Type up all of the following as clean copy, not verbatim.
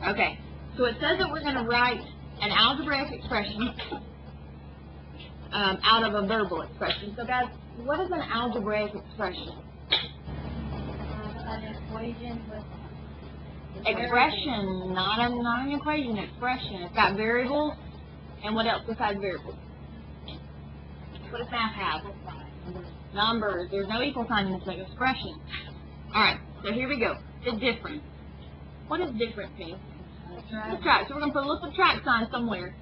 Okay, so it says that we're going to write an algebraic expression out of a verbal expression. So guys, what is an algebraic expression? An equation with Expression, not an equation, expression. It's got variables, and what else besides variables? What does math have? Numbers. There's no equal sign in this expression. Alright, so here we go. The difference. What does difference mean? Subtract. So we're going to put a little subtract sign somewhere.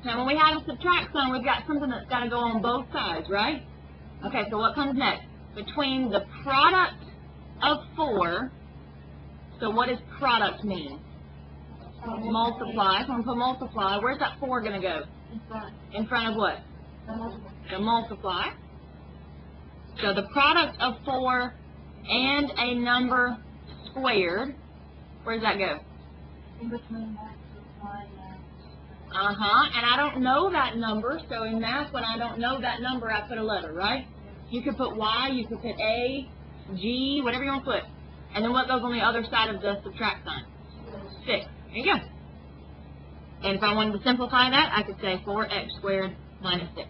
Now when we have a subtract sign, we've got something that's got to go on both sides, right? Okay, so what comes next? Between the product of 4, so what does product mean? Multiply. So I'm going to put multiply. Where's that 4 going to go? In front of what? The multiply. So the product of 4 and a number squared, where does that go? in between that multiply And I don't know that number, so in math, when I don't know that number, I put a letter, right? You could put Y, you could put A, G, whatever you want to put. And then what goes on the other side of the subtract sign? 6. There you go. And if I wanted to simplify that, I could say 4x squared minus 6.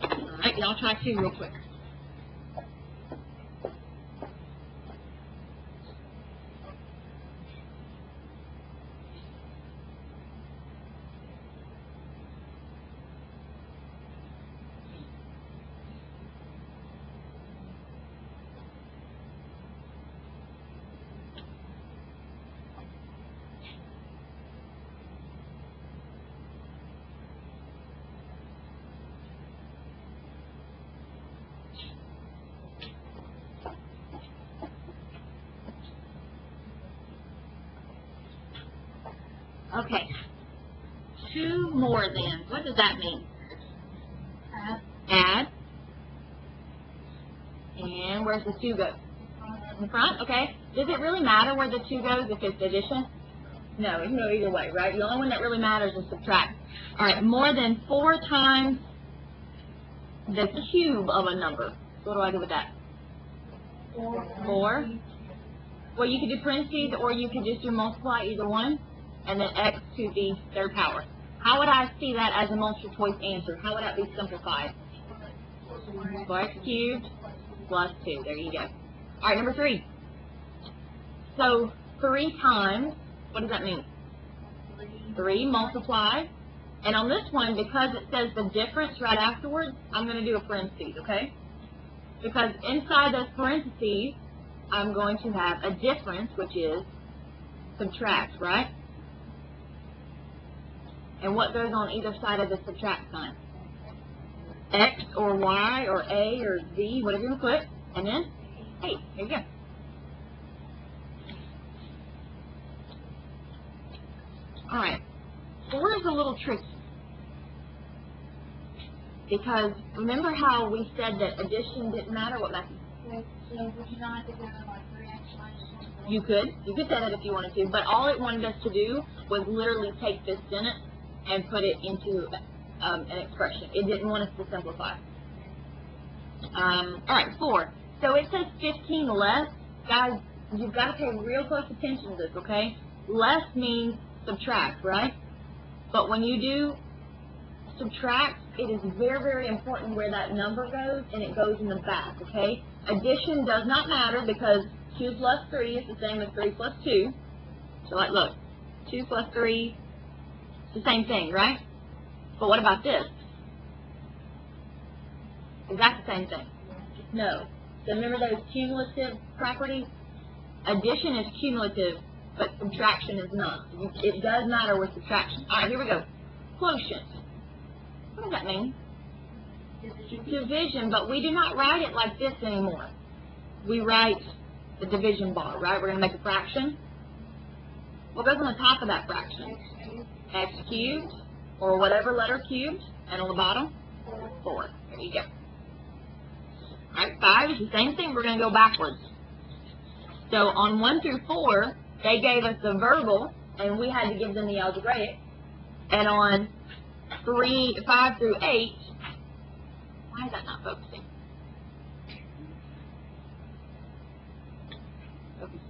Alright, y'all try 2 real quick. Okay, 2 more than. What does that mean? Add. And where's the 2 go? In front, okay. Does it really matter where the 2 goes if it's addition? No, it can go either way, right? The only one that really matters is subtract. Alright, more than 4 times the cube of a number. So what do I do with that? 4. Well, you could do parentheses or you could just do multiply, either one. And then x to the 3rd power. How would I see that as a multiple choice answer? How would that be simplified? 4x cubed plus 2. There you go. All right, number 3. So 3 times, what does that mean? 3 multiply. And on this one, because it says the difference right afterwards, I'm going to do a parentheses, okay? Because inside those parentheses, I'm going to have a difference, which is subtract, right? And what goes on either side of the subtract sign? X or Y or A or Z, whatever you want to put. And then 8. There you go. Alright. 4 is a little tricky. Because remember how we said that addition didn't matter? What, Matthew? So would you not have to go like 3x minus 1? You could say that if you wanted to. But all it wanted us to do was literally take this sentence and put it into an expression. It didn't want us to simplify. Alright, 4. So it says 15 less. Guys, you've got to pay real close attention to this, okay? Less means subtract, right? But when you do subtract, it is very, very important where that number goes, and it goes in the back, okay? Addition does not matter because 2 plus 3 is the same as 3 plus 2. So, like, look, 2 plus 3, it's the same thing, right? But what about this? Is that the same thing? No. So remember those cumulative properties? Addition is cumulative, but subtraction is not. It does matter with subtraction. All right, here we go. Quotient. What does that mean? Division, but we do not write it like this anymore. We write the division bar, right? We're going to make a fraction. What goes on the top of that fraction? X cubed, or whatever letter cubed, and on the bottom, 4. There you go. Alright, 5 is the same thing. We're going to go backwards. So on 1 through 4, they gave us the verbal, and we had to give them the algebraic. And on 5 through 8, why is that not focusing? Okay.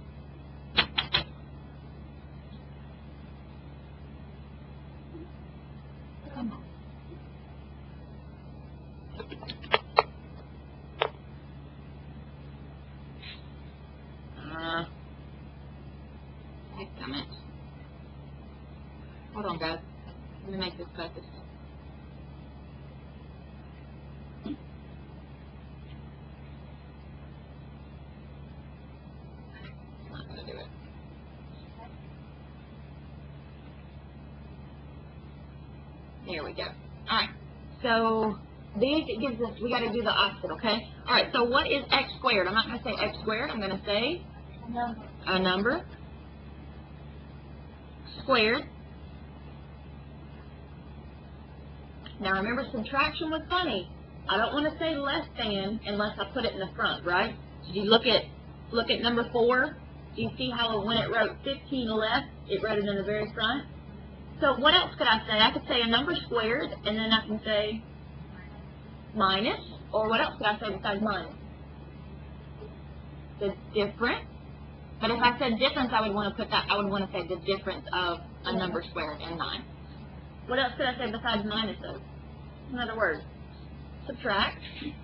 Come on. Damn it. Hold on, guys. Let me make this focus. Not gonna do it. There we go. Alright. So these, it gives us, we gotta do the opposite, okay? Alright, so what is x squared? I'm not gonna say x squared, I'm gonna say a number squared. Now remember, subtraction was funny. I don't want to say less than unless I put it in the front, right? Did you look at number 4? Do you see how when it wrote 15 less, it wrote it in the very front? So what else could I say? I could say a number squared, and then I can say minus, or what else could I say besides minus? The difference. But if I said difference, I would want to put that. I would want to say the difference of a number squared and 9. What else could I say besides minus those? Another word. Subtract.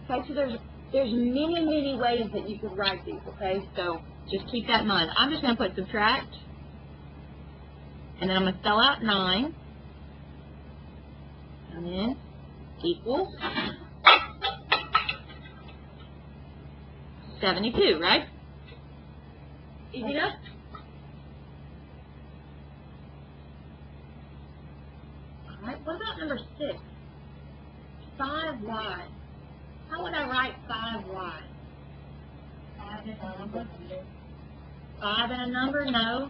Okay, so there's many ways that you could write these, okay? So just keep that in mind. I'm just going to put subtract, and then I'm going to spell out 9, and then equals 72, right? Easy enough? Alright, what about number 6? 5y. How would I write 5y? 5 in a number? No.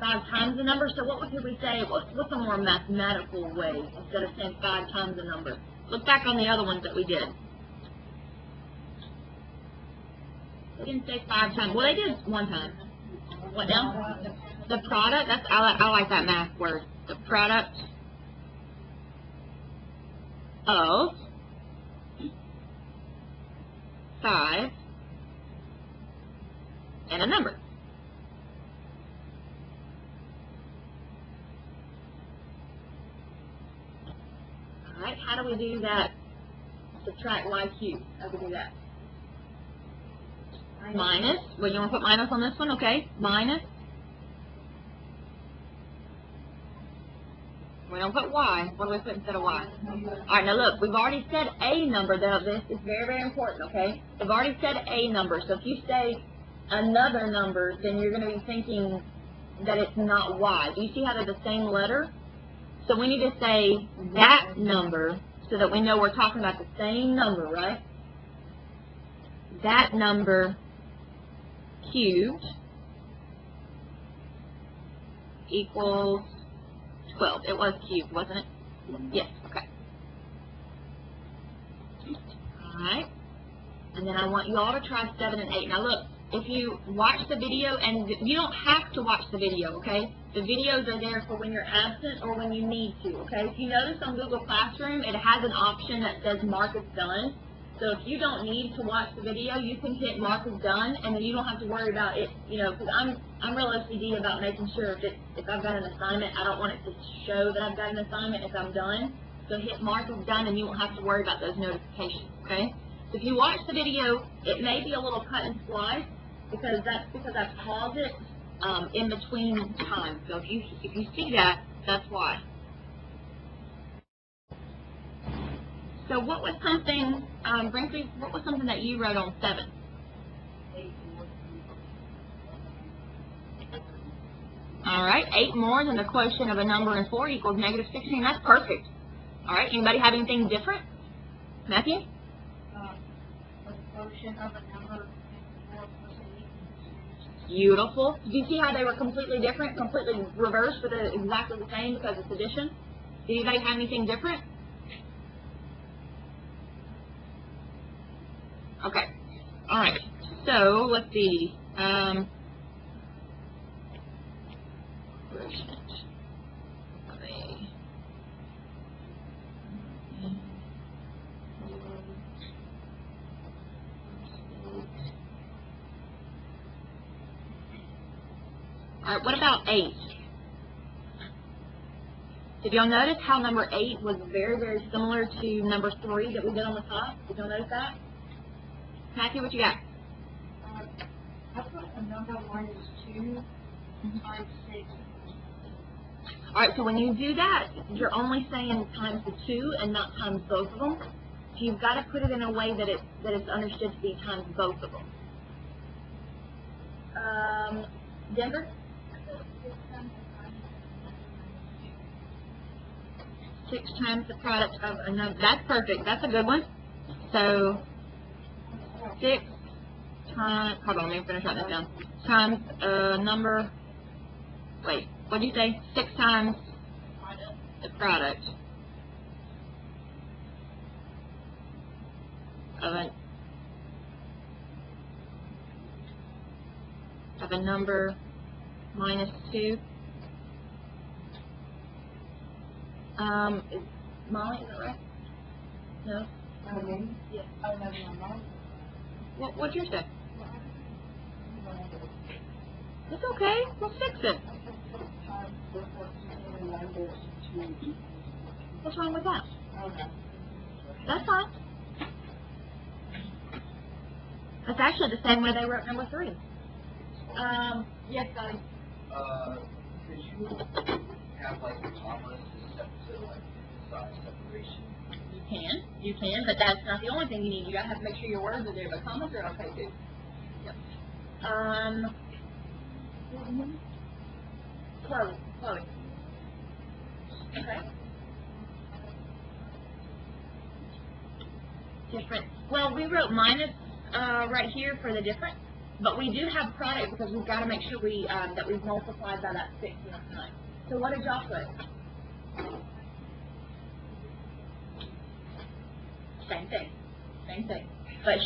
5 times a number? So what would we say? What's a more mathematical way instead of saying 5 times a number? Look back on the other ones that we did. They didn't say 5 times. Well, they did 1 time. What now? The product? I like that math word. The product of 5 and a number. Alright, how do we do that? Subtract y cubed. How do we do that? Minus. Well, you want to put minus on this one? Okay. Minus. We don't put y. What do we put instead of y? Alright, now look, we've already said a number. Now this is very important, okay? We've already said a number. So if you say another number, then you're going to be thinking that it's not y. Do you see how they're the same letter? So we need to say that number so that we know we're talking about the same number, right? That number cubed equals 12. It was cubed, wasn't it? Yes, okay. Alright. And then I want you all to try 7 and 8. Now look, if you watch the video, and you don't have to watch the video, okay? The videos are there for when you're absent or when you need to, okay? If you notice on Google Classroom, it has an option that says mark as done. So if you don't need to watch the video, you can hit mark as done, and then you don't have to worry about it, you know, because I'm real OCD about making sure if I've got an assignment, I don't want it to show that I've got an assignment if I'm done. So hit mark as done, and you won't have to worry about those notifications, okay? So if you watch the video, it may be a little cut and slice, because I've paused it in between times. So if you see that, that's why. So what was something, Brinkley, what was something that you wrote on 7? All right, 8 more than the quotient of a number and 4 equals negative 16. That's perfect. All right, anybody have anything different? Matthew? The quotient of a number and 4 plus 8. Beautiful. Did you see how they were completely different, completely reversed, but they're exactly the same because it's addition? Did anybody have anything different? Okay. All right. So let's see. Alright, what about 8? Did y'all notice how number 8 was very, very similar to number 3 that we did on the top? Did y'all notice that? Matthew, what you got? I put a number minus 2 times 6. Alright, so when you do that, you're only saying times the 2 and not times both of them. So you've got to put it in a way that it's understood to be times both of them. Denver? 6 times the product of a number. That's perfect. That's a good one. So 6 times, hold on, let me finish writing this down. Times number, wait, what did you say? 6 times the product of a number minus 2. Is Molly, is that right? No? Yes. I don't know. What'd you say? It's okay. We'll fix it. What's wrong with that? That's fine. That's actually the same way they wrote number 3. Yes, Sonny. Could you have like the commas to like size separation? You can, but that's not the only thing you need. You gotta have to make sure your words are there, but commas are okay too. Yep. Chloe. Okay. Different. Well, we wrote minus right here for the difference, but we do have product because we've got to make sure we that we've multiplied by that 6 enough times. So what did y'all put? Same thing. But I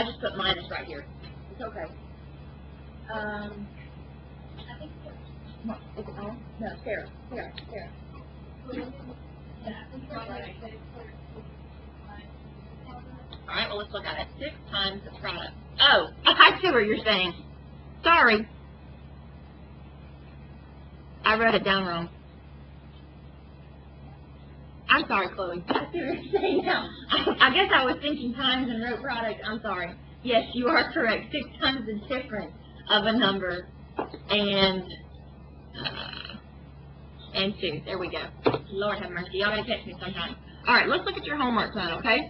just put minus right here. It's okay. I think no, is it on? No, Sarah. Alright, well let's look at it. 6 times the product. Oh, I see what you're saying. Sorry. I wrote it down wrong. I'm sorry, Chloe. I see what you're saying now. I guess I was thinking times and wrote product. I'm sorry. Yes, you are correct. 6 times the difference of a number and 2. There we go. Lord have mercy. Y'all gotta catch me sometime. Alright, let's look at your homework plan, okay?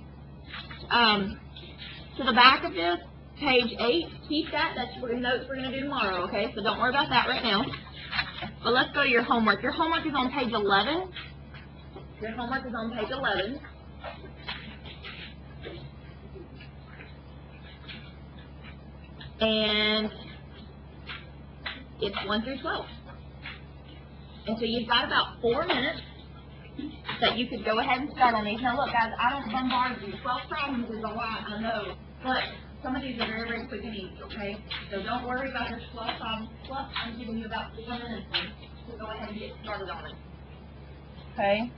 To the back of this, page 8, keep that. That's the notes we're going to do tomorrow, okay? So don't worry about that right now. But let's go to your homework. Your homework is on page 11. Your homework is on page 11. And it's 1 through 12. And so you've got about 4 minutes that you could go ahead and start on these. Now look, guys, I don't bombard you. 12 problems is a lot, I know. But some of these are very, very quick and easy, okay? So don't worry about your 12 problems. Plus, I'm giving you about 4 minutes to go ahead and get started on it. Okay?